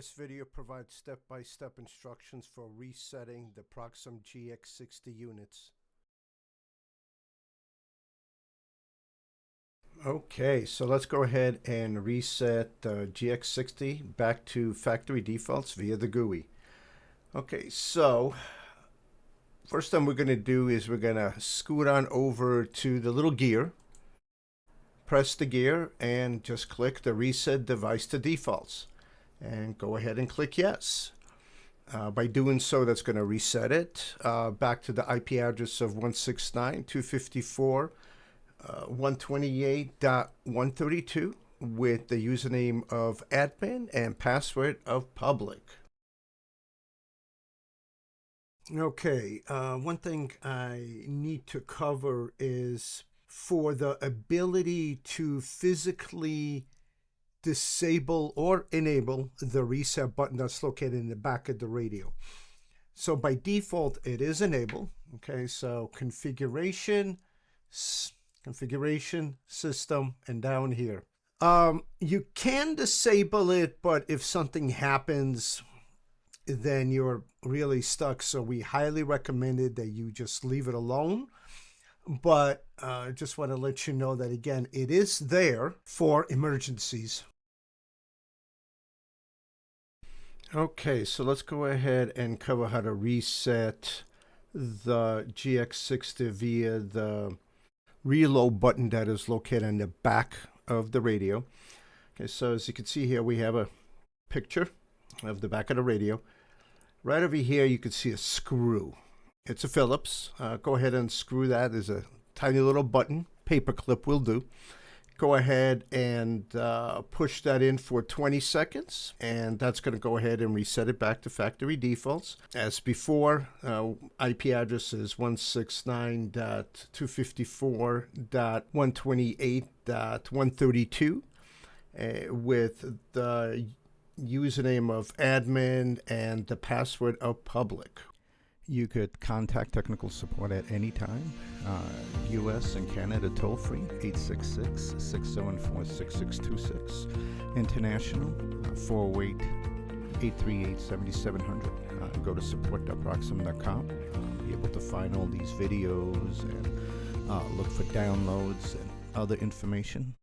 This video provides step-by-step instructions for resetting the Proxim GX-60 units. Okay, so let's go ahead and reset the GX60 back to factory defaults via the GUI. Okay, so first thing we're going to do is we're going to scoot on over to the little gear, press the gear, and just click the Reset Device to Defaults. And go ahead and click Yes. By doing so, that's going to reset it back to the IP address of 169.254.128.132 with the username of admin and password of public. Okay, one thing I need to cover is for the ability to physically disable or enable the reset button that's located in the back of the radio. So by default, it is enabled. Okay, so configuration, system, and down here. You can disable it, but if something happens, then you're really stuck. So we highly recommended that you just leave it alone. But I just want to let you know that, again, it is there for emergencies. Okay, so let's go ahead and cover how to reset the GX60 via the reload button that is located on the back of the radio. Okay, so as you can see here, we have a picture of the back of the radio. Right over here, you can see a screw. It's a Phillips. Go ahead and screw that. There's a tiny little button. Paper clip will do. Go ahead and push that in for 20 seconds, and that's going to go ahead and reset it back to factory defaults. As before, IP address is 169.254.128.132 with the username of admin and the password of public. You could contact technical support at any time. U.S. and Canada toll-free, 866-674-6626. International, 408-838-7700. Go to support.proxim.com. Be able to find all these videos and look for downloads and other information.